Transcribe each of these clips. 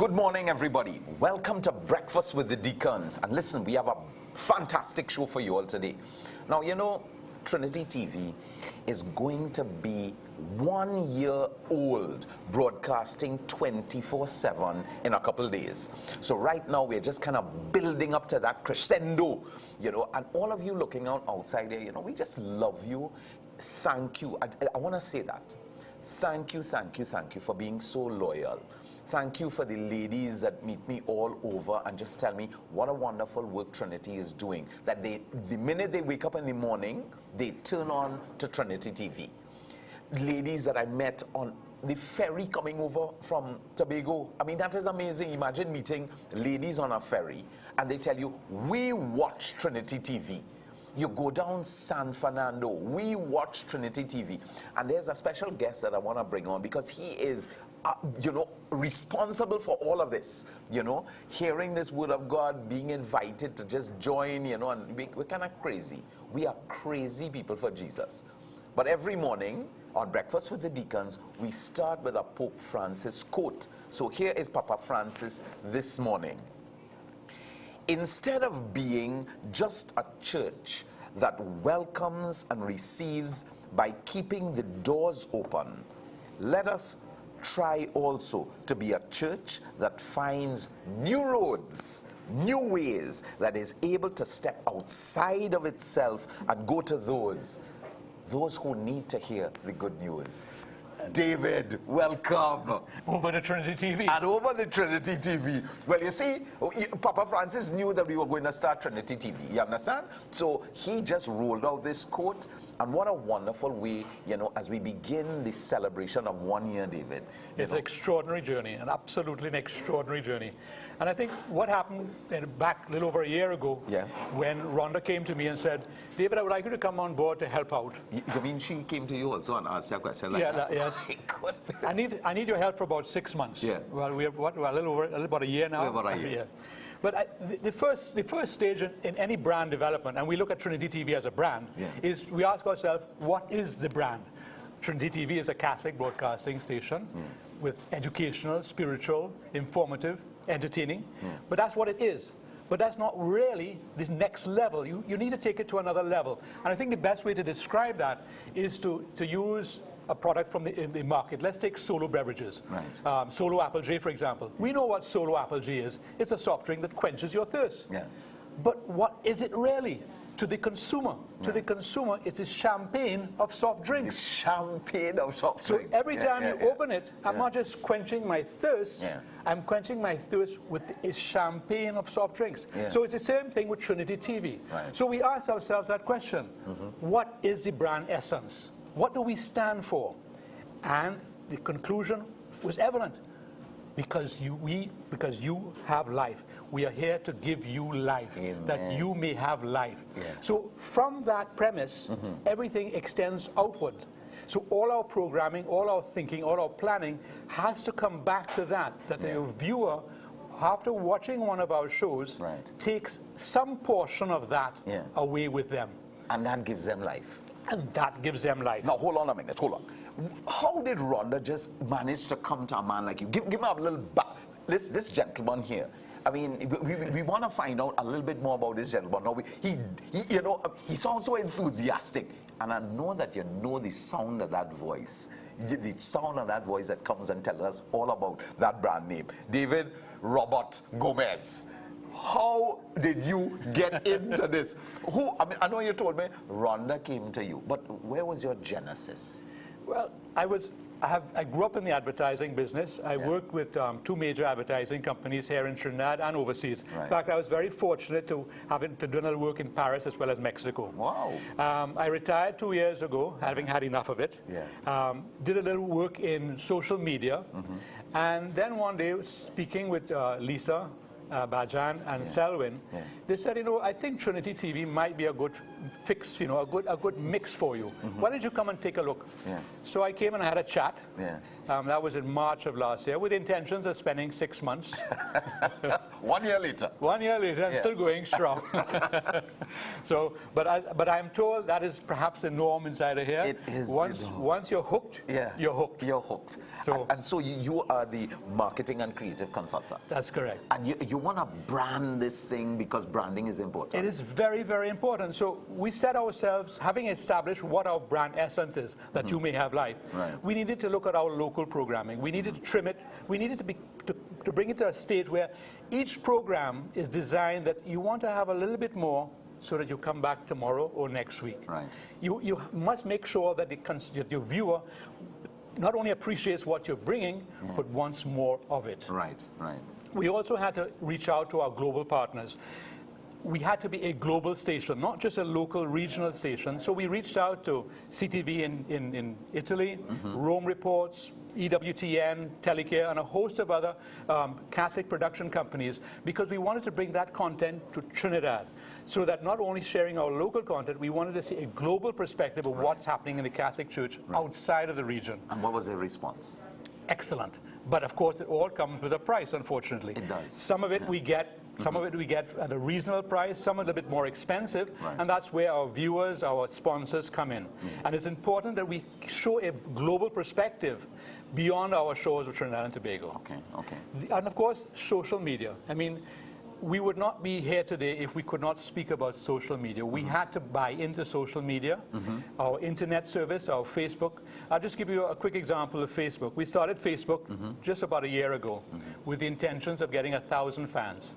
Good morning, everybody. Welcome to Breakfast with the Deacons. And listen, we have a fantastic show for you all today. Now, you know, Trinity TV is going to be 1 year old, broadcasting 24/7 in a couple days. So right now, we're just kind of building up to that crescendo, you know, and all of you looking out outside there, you know, we just love you. Thank you. I want to say that. Thank you for being so loyal. Thank you for the ladies that meet me all over and just tell me what a wonderful work Trinity is doing. That the minute they wake up in the morning, they turn on to Trinity TV. Ladies that I met on the ferry coming over from Tobago. I mean, that is amazing. Imagine meeting ladies on a ferry and they tell you, we watch Trinity TV. You go down San Fernando, we watch Trinity TV. And there's a special guest that I want to bring on because he is, you know, responsible for all of this. You know, hearing this word of God, being invited to just join, you know, and we're kind of crazy. We are crazy people for Jesus. But every morning on Breakfast with the Deacons, we start with a Pope Francis quote. So here is Papa Francis this morning. Instead of being just a church that welcomes and receives by keeping the doors open, let us try also to be a church that finds new roads, new ways, that is able to step outside of itself and go to those who need to hear the good news. David, welcome. Over the Trinity TV. And over the Trinity TV. Well, you see, Papa Francis knew that we were going to start Trinity TV. You understand? So he just rolled out this quote. And what a wonderful way, you know, as we begin the celebration of 1 year, David. It's an extraordinary journey, an absolutely an extraordinary journey. And I think what happened back a little over a year ago, when Rhonda came to me and said, David, I would like you to come on board to help out. You mean she came to you also and asked you a question like that? Yes. I need your help for about 6 months. Yeah. Well, we're about a year now. About a year. But the first stage in any brand development, and we look at Trinity TV as a brand, is we ask ourselves, what is the brand? Trinity TV is a Catholic broadcasting station with educational, spiritual, informative, entertaining. But that's what it is. But that's not really this next level. You need to take it to another level. And I think the best way to describe that is to use a product from the market. Let's take Solo beverages. Right. Solo Apple J, for example. We know what Solo Apple J is. It's a soft drink that quenches your thirst. Yeah. But what is it really? To the consumer. To the consumer, it's a champagne of soft drinks. Champagne of soft drinks. So every time you open it, I'm not just quenching my thirst, I'm quenching my thirst with a champagne of soft drinks. So it's the same thing with Trinity TV. Right. So we ask ourselves that question. What is the brand essence? What do we stand for? And the conclusion was evident. Because you have life. We are here to give you life. Amen. That you may have life. Yeah. So from that premise, everything extends outward. So all our programming, all our thinking, all our planning has to come back to that the viewer, after watching one of our shows, takes some portion of that away with them. And that gives them life. And that gives them life. Now, hold on a minute, hold on. How did Rhonda just manage to come to a man like you? Give me a little this gentleman here. I mean, we want to find out a little bit more about this gentleman. Now, you know, he sounds so enthusiastic. And I know that you know the sound of that voice. The sound of that voice that comes and tells us all about that brand name. David Robert Gomez. How did you get into this? I mean, I know you told me Rhonda came to you, but where was your genesis? Well, I grew up in the advertising business. I worked with 2 major advertising companies here in Trinidad and overseas. Right. In fact, I was very fortunate to do a little work in Paris as well as Mexico. Wow. I retired 2 years ago, having had enough of it. Yeah. Did a little work in social media. And then one day, speaking with Lisa, Bajan and Selwyn, they said, I think Trinity TV might be a good fix, a good mix for you. Why don't you come and take a look? So I came and I had a chat. That was in March of last year, with intentions of spending 6 months. 1 year later. 1 year later, and still going strong. But I'm told that is perhaps the norm inside of here. It is. Once you're hooked, you're hooked. You're hooked. So, and so you are the marketing and creative consultant. That's correct. And you want to brand this thing because branding is important. It is very, very important. So we set ourselves, having established what our brand essence is, that you may have life, we needed to look at our local programming. We needed to trim it. We needed to bring it to a stage where each program is designed that you want to have a little bit more so that you come back tomorrow or next week. You must make sure that your viewer not only appreciates what you're bringing, but wants more of it. We also had to reach out to our global partners. We had to be a global station, not just a local, regional station. So we reached out to CTV in Italy, Rome Reports, EWTN, Telecare, and a host of other Catholic production companies, because we wanted to bring that content to Trinidad, so that not only sharing our local content, we wanted to see a global perspective of what's happening in the Catholic Church outside of the region. And what was their response? Excellent. But of course, it all comes with a price, unfortunately. It does. Some of it we get. Some of it we get at a reasonable price, some a little bit more expensive, and that's where our viewers, our sponsors come in. And it's important that we show a global perspective beyond our shores of Trinidad and Tobago. And of course, social media. I mean, we would not be here today if we could not speak about social media. We had to buy into social media, our internet service, our Facebook. I'll just give you a quick example of Facebook. We started Facebook just about a year ago with the intentions of getting 1,000 fans.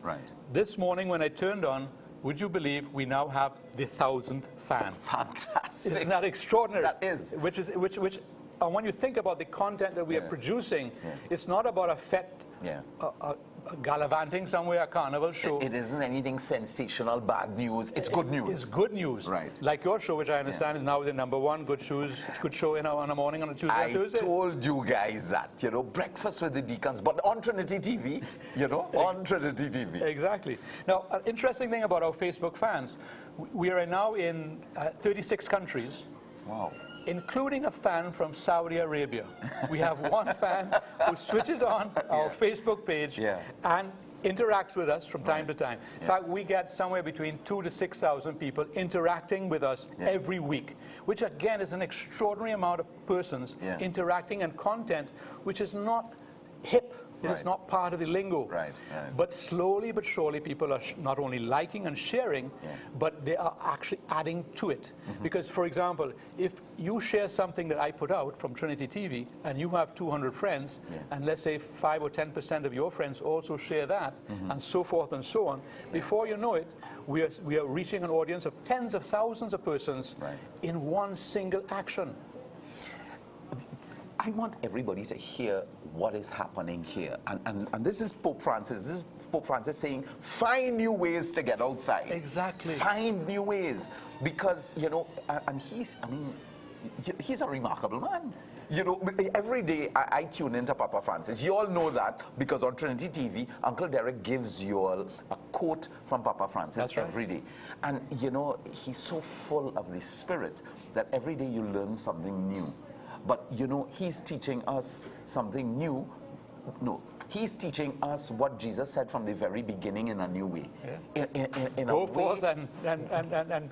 This morning when I turned on, would you believe we now have the 1,000th fan? Fantastic. Isn't that extraordinary? That is. And when you think about the content that we are producing, it's not about a gallivanting somewhere, a carnival show. It isn't anything sensational, bad news. It's good news. It's good news. Like your show, which I understand is now the #1 good show on a morning on a Tuesday and Thursday. I told you guys that, Breakfast with the Deacons, but on Trinity TV, on Trinity TV. Exactly. Now, an interesting thing about our Facebook fans, we are now in 36 countries. Wow. Including a fan from Saudi Arabia. We have one fan who switches on our Facebook page and interacts with us from time to time. In fact, we get somewhere between 2,000 to 6,000 people interacting with us every week, which again is an extraordinary amount of persons interacting and content which is not hip. It's not part of the lingo. But slowly but surely people are not only liking and sharing, but they are actually adding to it. Because, for example, if you share something that I put out from Trinity TV and you have 200 friends, and let's say 5 or 10% of your friends also share that, and so forth and so on, before you know it, we are reaching an audience of tens of thousands of persons in one single action. I want everybody to hear what is happening here. And this is Pope Francis. This is Pope Francis saying, find new ways to get outside. Exactly. Find new ways. Because, and he's a remarkable man. Every day I tune into Papa Francis. You all know that because on Trinity TV, Uncle Derek gives you all a quote from Papa Francis every day. And, he's so full of the Spirit that every day you learn something new. But, he's teaching us something new. No, he's teaching us what Jesus said from the very beginning in a new way. Go forth and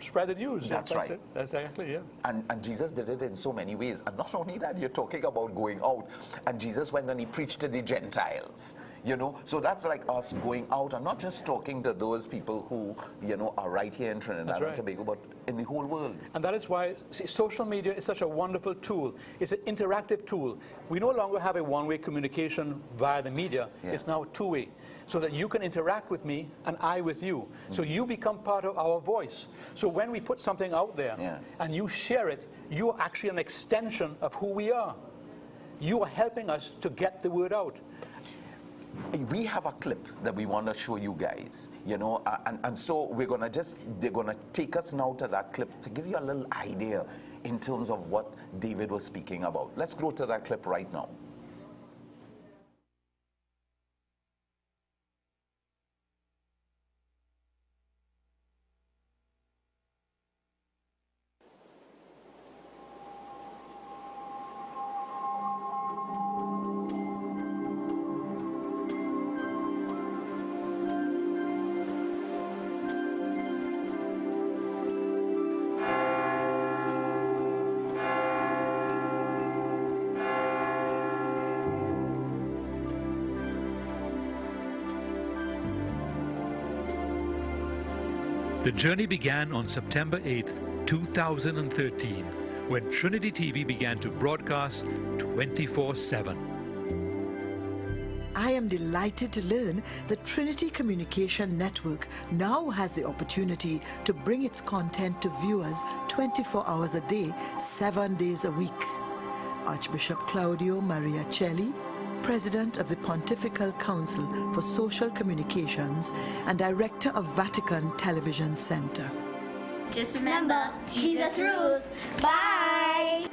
spread the news. That's right. That's exactly, And Jesus did it in so many ways. And not only that, you're talking about going out. And Jesus went and he preached to the Gentiles. So that's like us going out and not just talking to those people who, are right here in Trinidad and Tobago, but in the whole world. And that is why social media is such a wonderful tool. It's an interactive tool. We no longer have a one-way communication via the media. It's now two-way, so that you can interact with me and I with you. So you become part of our voice. So when we put something out there and you share it, you are actually an extension of who we are. You are helping us to get the word out. We have a clip that we want to show you guys, and so they're gonna take us now to that clip to give you a little idea in terms of what David was speaking about. Let's go to that clip right now. The journey began on September 8th, 2013, when Trinity TV began to broadcast 24/7. I am delighted to learn that Trinity Communication Network now has the opportunity to bring its content to viewers 24 hours a day, 7 days a week. Archbishop Claudio Maria Celli, President of the Pontifical Council for Social Communications and Director of Vatican Television Center. Just remember, Jesus rules. Bye!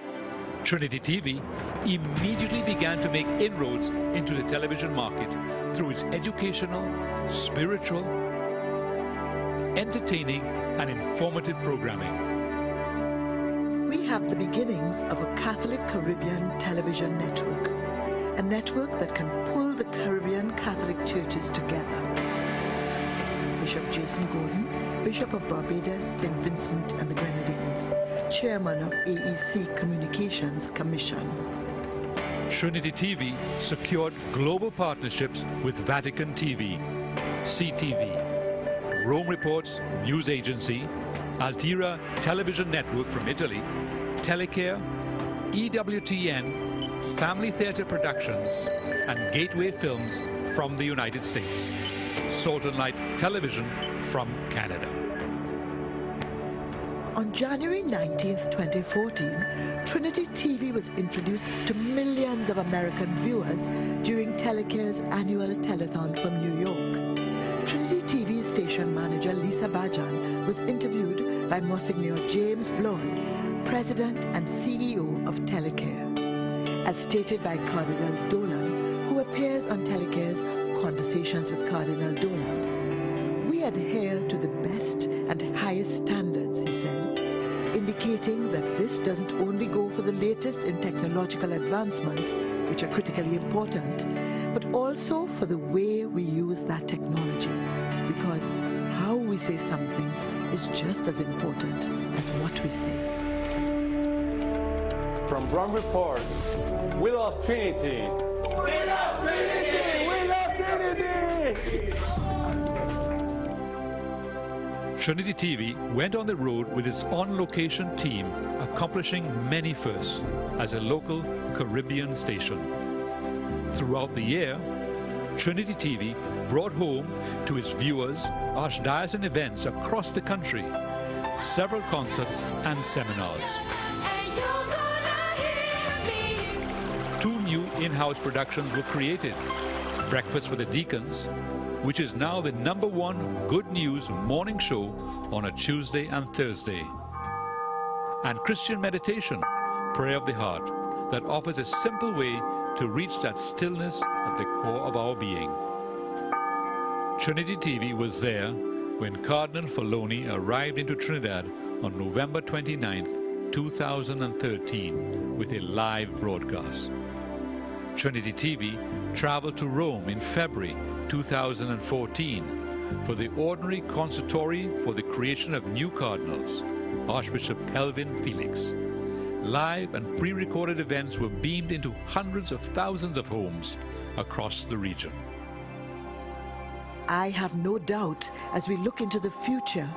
Trinity TV immediately began to make inroads into the television market through its educational, spiritual, entertaining, and informative programming. We have the beginnings of a Catholic Caribbean television network, a network that can pull the Caribbean Catholic churches together. Bishop Jason Gordon, Bishop of Barbados, St. Vincent and the Grenadines, Chairman of AEC Communications Commission. Trinity TV secured global partnerships with Vatican TV, CTV, Rome Reports News Agency, Altira Television Network from Italy, Telecare, EWTN, Family Theatre Productions, and Gateway Films from the United States, Salt and Light Television from Canada. On January 19th, 2014, Trinity TV was introduced to millions of American viewers during Telecare's annual telethon from New York. Trinity TV station manager Lisa Bajan was interviewed by Monsignor James Vlon, President and CEO of Telecare. As stated by Cardinal Dolan, who appears on Telecare's Conversations with Cardinal Dolan, "We adhere to the best and highest standards," he said, indicating that this doesn't only go for the latest in technological advancements, which are critically important, but also for the way we use that technology, because how we say something is just as important as what we say. From Rome Reports, we love Trinity. We love Trinity! We love Trinity! Trinity TV went on the road with its on-location team, accomplishing many firsts as a local Caribbean station. Throughout the year, Trinity TV brought home to its viewers archdiocesan events across the country, several concerts and seminars. Two new in-house productions were created: Breakfast with the Deacons, which is now the #1 good news morning show on a Tuesday and Thursday, and Christian Meditation, Prayer of the Heart, that offers a simple way to reach that stillness at the core of our being. Trinity TV was there when Cardinal Filoni arrived into Trinidad on November 29th, 2013, with a live broadcast. Trinity TV traveled to Rome in February 2014 for the ordinary consistory for the creation of new cardinals, Archbishop Kelvin Felix. Live and pre-recorded events were beamed into hundreds of thousands of homes across the region. I have no doubt, as we look into the future,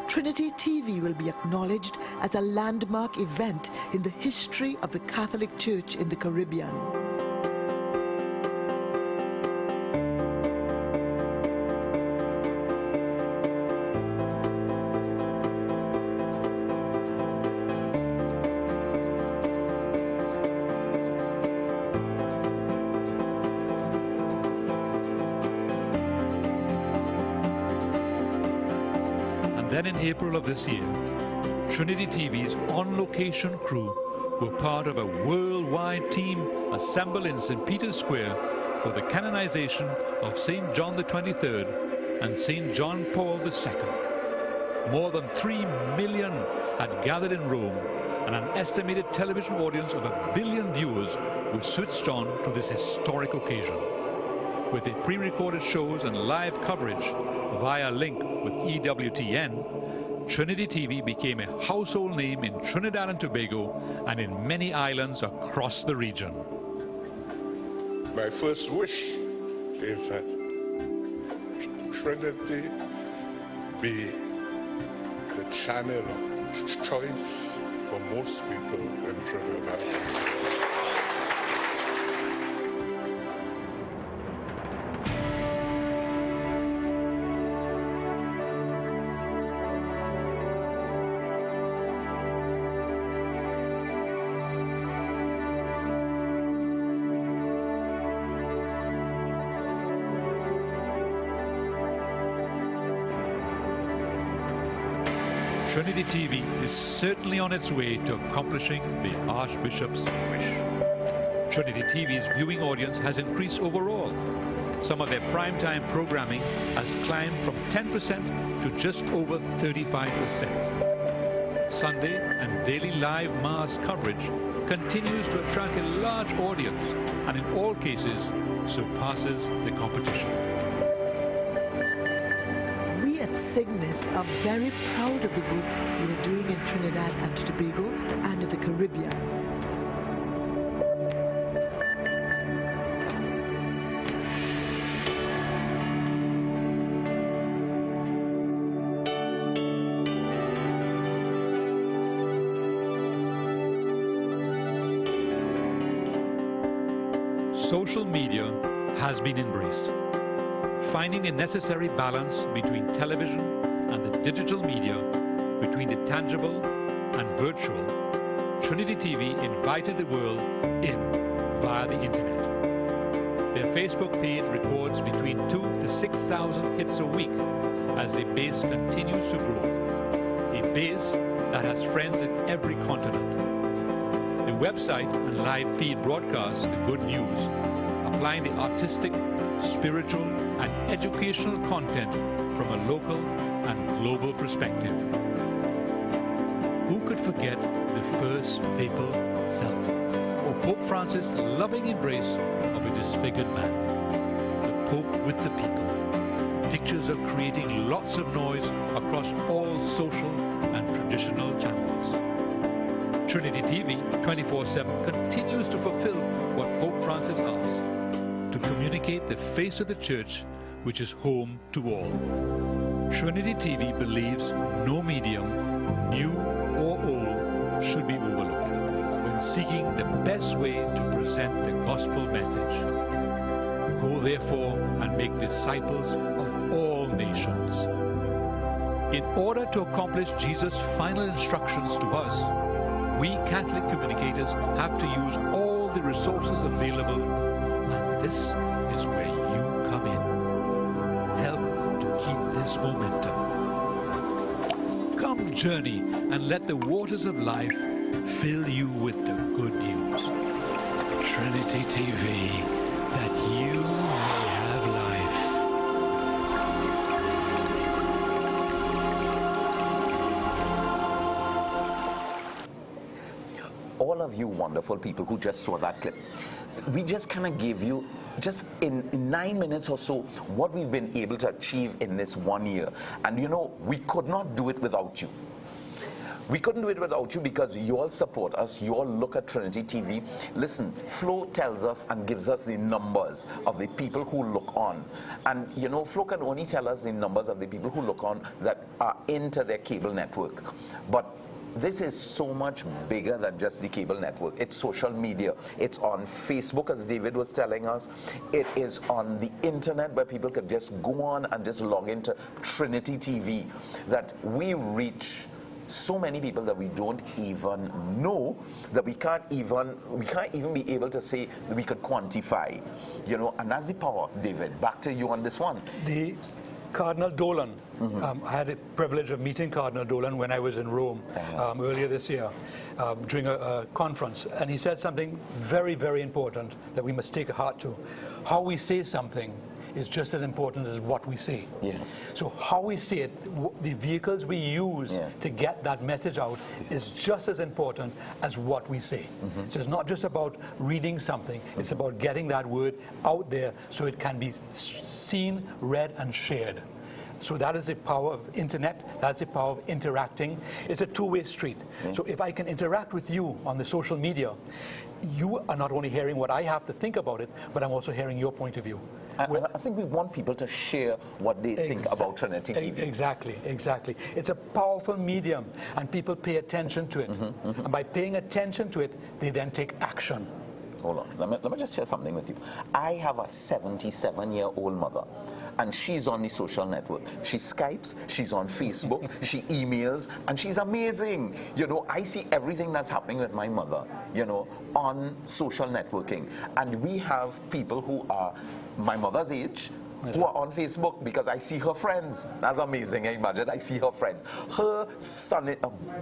Trinity TV will be acknowledged as a landmark event in the history of the Catholic Church in the Caribbean. Then in April of this year, Trinity TV's on-location crew were part of a worldwide team assembled in St. Peter's Square for the canonization of St. John the 23rd and St. John Paul II. More than 3 million had gathered in Rome, and an estimated television audience of 1 billion viewers were switched on to this historic occasion. With the pre-recorded shows and live coverage via link with EWTN, Trinity TV became a household name in Trinidad and Tobago and in many islands across the region. My first wish is that Trinity be the channel of choice for most people in Trinidad. Trinity TV is certainly on its way to accomplishing the Archbishop's wish. Trinity TV's viewing audience has increased overall. Some of their primetime programming has climbed from 10% to just over 35%. Sunday and daily live Mass coverage continues to attract a large audience and in all cases surpasses the competition. We at Cygnus are very proud of the work you are doing in Trinidad and Tobago and in the Caribbean. Social media has been embraced. Finding a necessary balance between television and the digital media, between the tangible and virtual, Trinity TV invited the world in via the internet. Their Facebook page records between 2,000 to 6,000 hits a week as the base continues to grow. A base that has friends in every continent. The website and live feed broadcasts the good news, applying the artistic, spiritual, and educational content from a local and global perspective. Who could forget the first papal selfie, or Pope Francis' loving embrace of a disfigured man? The Pope with the people. Pictures are creating lots of noise across all social and traditional channels. Trinity TV 24/7 continues to fulfill what Pope Francis asked, to communicate the face of the Church, which is home to all. Trinity TV believes no medium, new or old, should be overlooked when seeking the best way to present the gospel message. Go therefore and make disciples of all nations. In order to accomplish Jesus' final instructions to us, we Catholic communicators have to use all the resources available, and this is where you come in. Help to keep this momentum. Come journey and let the waters of life fill you with the good news. Trinity TV, that you may have life. All of you wonderful people who just saw that clip, we just kind of gave you, just in 9 minutes or so, what we've been able to achieve in this 1 year. And you know, we could not do it without you. We couldn't do it without you because you all support us, you all look at Trinity TV. Listen, Flo tells us and gives us the numbers of the people who look on. And you know, Flo can only tell us the numbers of the people who look on that are into their cable network. But this is so much bigger than just the cable network. It's social media. It's on Facebook, as David was telling us. It is on the internet where people can just go on and just log into Trinity TV. That we reach so many people that we don't even know, that we can't even be able to say that we could quantify. You know, and that's the power. David, back to you on this one. The Cardinal Dolan, I had the privilege of meeting Cardinal Dolan when I was in Rome earlier this year during a conference, and he said something very, very important that we must take heart to. How we say something is just as important as what we say. Yes. So how we say it, the vehicles we use to get that message out is just as important as what we say. So it's not just about reading something, it's about getting that word out there so it can be seen, read, and shared. So that is the power of internet. That's the power of interacting. It's a two-way street. So if I can interact with you on the social media, you are not only hearing what I have to think about it, but I'm also hearing your point of view. I think we want people to share what they think about Trinity TV. Exactly, exactly. It's a powerful medium, and people pay attention to it. And by paying attention to it, they then take action. Hold on, let me just share something with you. I have a 77-year-old mother, and she's on the social network. She Skypes, she's on Facebook, she emails, and she's amazing. You know, I see everything that's happening with my mother, you know, on social networking. And we have people who are my mother's age, who are on Facebook because I see her friends. That's amazing. Imagine I see her friends. Her son,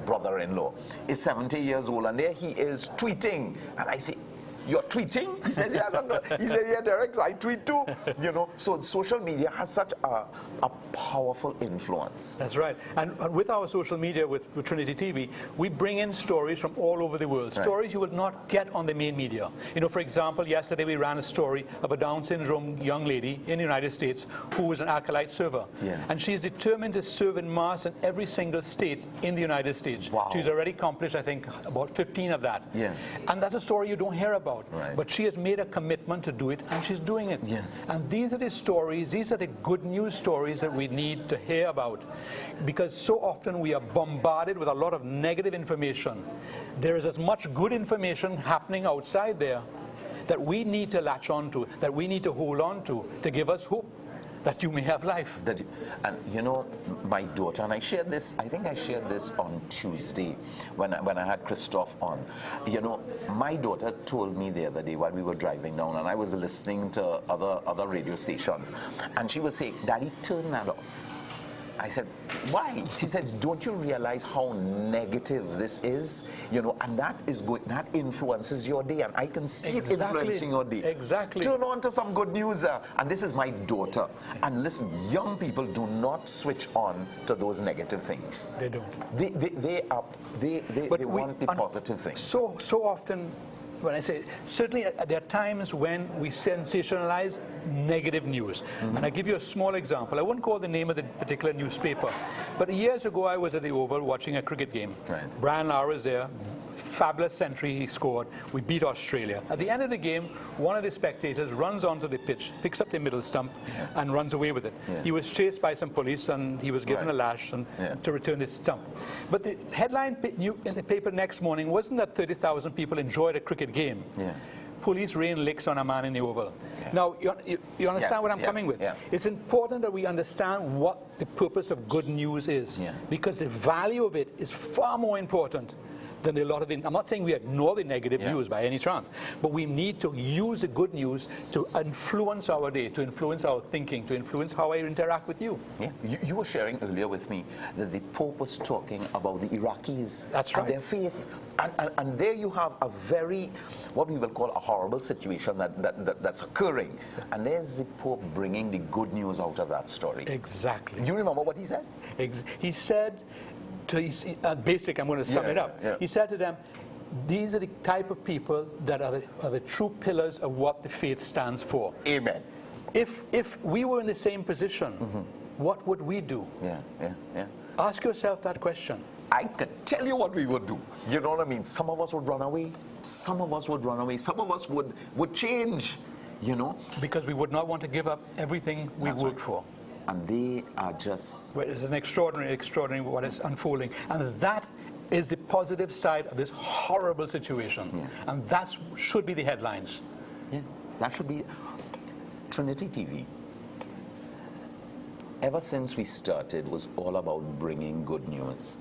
brother-in-law, is 70 years old, and there he is tweeting. And I say, "You're tweeting?" He says, "Yes, I'm doing." He said, "Yeah, Derek, so I tweet too." You know, so social media has such a powerful influence. That's right. And with our social media, with Trinity TV, we bring in stories from all over the world. Right. Stories you will not get on the main media. You know, for example, yesterday we ran a story of a Down syndrome young lady in the United States who was an acolyte server. Yeah. And she is determined to serve in mass in every single state in the United States. Wow. She's already accomplished, I think, about 15 of that. Yeah. And that's a story you don't hear about. Right. But she has made a commitment to do it, and she's doing it. Yes. And these are the stories, these are the good news stories that we need to hear about. Because so often we are bombarded with a lot of negative information. There is as much good information happening outside there that we need to latch on to, that we need to hold on to give us hope that you may have life. And you know, my daughter, and I shared this, I think I shared this on Tuesday when I had Christoph on. You know, my daughter told me the other day while we were driving down, and I was listening to other radio stations, and she was saying, "Daddy, turn that off." I said, "Why?" She said, "Don't you realize how negative this is? You know, and that influences your day, and I can see it influencing your day. Exactly. Turn on to some good news there." And this is my daughter. And listen, young people do not switch on to those negative things. They don't. They want the positive things. So often, when I say, certainly there are times when we sensationalize negative news. Mm-hmm. And I give you a small example. I won't call the name of the particular newspaper, but years ago I was at the Oval watching a cricket game. Right. Brian Lara was there. Fabulous century he scored. We beat Australia. At the end of the game, one of the spectators runs onto the pitch, picks up the middle stump, and runs away with it. Yeah. He was chased by some police, and he was given a lash to return his stump. But the headline in the paper next morning wasn't that 30,000 people enjoyed a cricket game. Yeah. Police rain licks on a man in the Oval. Yeah. Now, you understand what I'm coming with? Yeah. It's important that we understand what the purpose of good news is, because the value of it is far more important than a lot of I'm not saying we ignore the negative news by any chance, but we need to use the good news to influence our day, to influence our thinking, to influence how I interact with you. Yeah. You were sharing earlier with me that the Pope was talking about the Iraqis and their faith. And there you have a very, what we will call a horrible situation that's occurring. And there's the Pope bringing the good news out of that story. Exactly. Do you remember what he said? He said, basic, I'm going to sum it up. Yeah. He said to them, these are the type of people that are the true pillars of what the faith stands for. Amen. If we were in the same position, what would we do? Yeah. Ask yourself that question. I could tell you what we would do. You know what I mean? Some of us would run away. Some of us would run away. Some of us would change, you know. Because we would not want to give up everything we worked for. And they are just... Well, it's an extraordinary what is unfolding. And that is the positive side of this horrible situation. Yeah. And that should be the headlines. Yeah, that should be... Trinity TV, ever since we started, was all about bringing good news.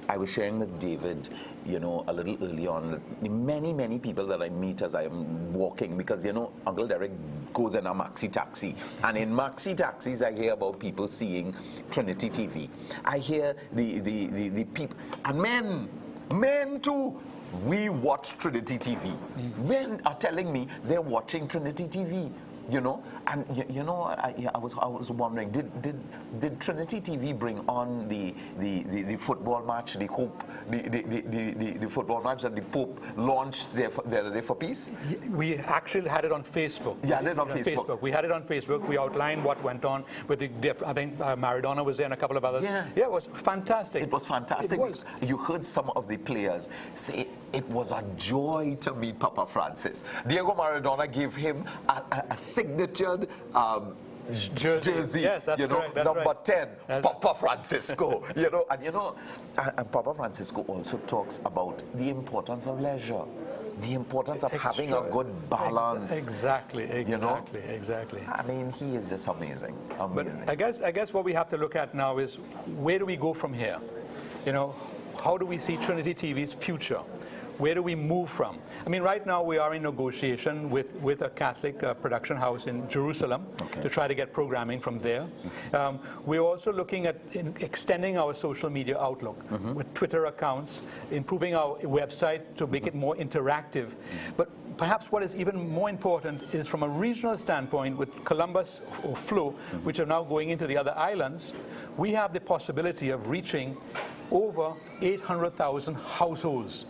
I was sharing with David, you know, a little early on, many people that I meet as I am walking, because, you know, Uncle Derek goes in a maxi taxi, and in maxi taxis I hear about people seeing Trinity TV. I hear the people, and men too. We watch Trinity TV. Men are telling me they're watching Trinity TV. you know. And you know, I was wondering, did Trinity TV bring on the football match, the football match that the Pope launched the other day for peace? We actually had it on Facebook. Yeah, had it on Facebook. We had it on Facebook. We outlined what went on with I think Maradona was there and a couple of others. Yeah, it was fantastic. It was fantastic. It was. You heard some of the players say it was a joy to meet Papa Francis. Diego Maradona gave him a signatured jersey, yes, that's you know, correct, that's number right. 10, Papa Francisco, you know, and Papa Francisco also talks about the importance of leisure, the importance of having a good balance. Exactly. You know? Exactly. I mean, he is just amazing. But I guess what we have to look at now is, where do we go from here? You know, how do we see Trinity TV's future? Where do we move from? I mean, right now we are in negotiation with a Catholic production house in Jerusalem to try to get programming from there. We're also looking at extending our social media outlook with Twitter accounts, improving our website to make it more interactive. But perhaps what is even more important is, from a regional standpoint, with Columbus or Flow, which are now going into the other islands, we have the possibility of reaching over 800,000 households.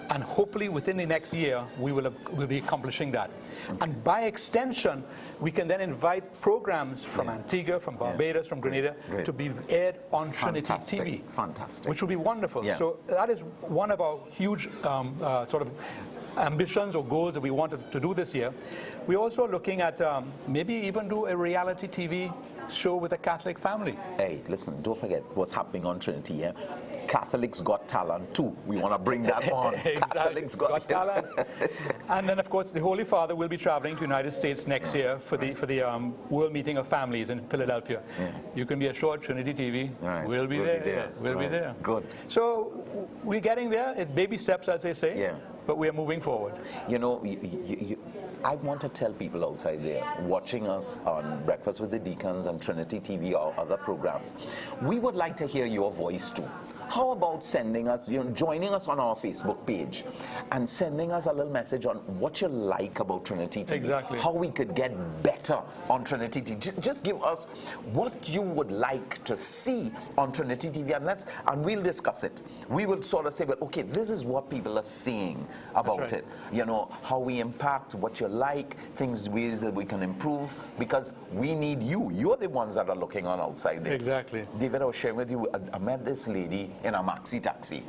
And hopefully within the next year, we'll be accomplishing that. And by extension, we can then invite programs from Antigua, from Barbados, from Grenada, to be aired on Trinity TV. Fantastic. Which would be wonderful. Yes. So that is one of our huge sort of ambitions or goals that we wanted to do this year. We're also looking at maybe even do a reality TV show with a Catholic family. Hey, listen, don't forget what's happening on Trinity, yeah? Catholics Got Talent too. We want to bring that on. Exactly. Catholics Got Talent. And then, of course, the Holy Father will be traveling to the United States next year for the World Meeting of Families in Philadelphia. You can be assured Trinity TV will be there. We'll be there. Good. So we're getting there. It's baby steps, as they say. Yeah. But we are moving forward. You know, I want to tell people outside there watching us on Breakfast with the Deacons and Trinity TV or other programs, we would like to hear your voice too. How about sending us, joining us on our Facebook page and sending us a little message on what you like about Trinity TV. Exactly. How we could get better on Trinity TV. Just give us what you would like to see on Trinity TV, and we'll discuss it. We will sort of say, well, okay, this is what people are saying about it. You know, how we impact, what you like, ways that we can improve, because we need you. You're the ones that are looking on outside there. Exactly. David, I was sharing with you, I met this lady in a maxi taxi,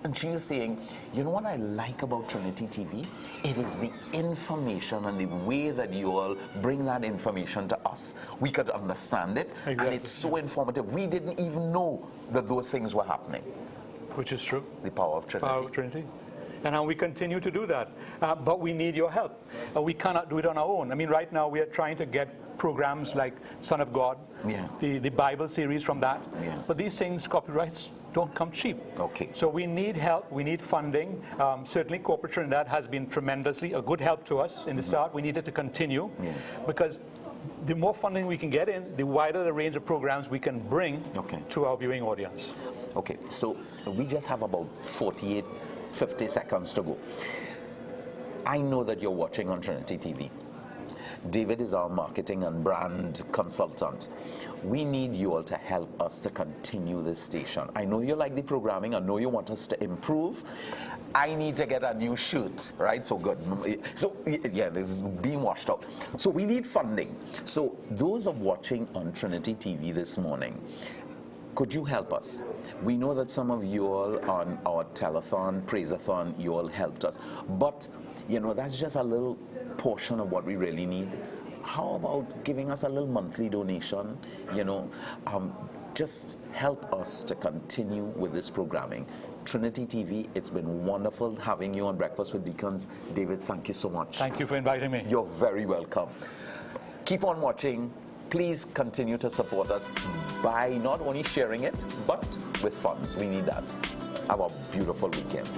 and she was saying, you know what I like about Trinity TV? It is the information and the way that you all bring that information to us. We could understand it, and it's so informative. We didn't even know that those things were happening. Which is true. The power of Trinity. Power of Trinity. And how we continue to do that. But we need your help. We cannot do it on our own. I mean, right now we are trying to get programs like Son of God, the Bible series from that. But these things, copyrights, don't come cheap. Okay. So we need help, we need funding. Certainly Corporate Trinidad has been tremendously a good help to us in the start. We need it to continue because the more funding we can get in, the wider the range of programs we can bring to our viewing audience. Okay, so we just have about 50 seconds to go. I know that you're watching on Trinity TV. David is our marketing and brand consultant. We need you all to help us to continue this station. I know you like the programming. I know you want us to improve. I need to get a new shirt, right? So good. So yeah, this is being washed out. So we need funding. So those are watching on Trinity TV this morning, could you help us? We know that some of you all on our telethon, praise-a-thon, you all helped us. But, you know, that's just a little portion of what we really need. How about giving us a little monthly donation? You know, just help us to continue with this programming. Trinity TV, it's been wonderful having you on Breakfast with Deacons. David, thank you so much. Thank you for inviting me. You're very welcome. Keep on watching. Please continue to support us by not only sharing it, but with funds. We need that. Have a beautiful weekend.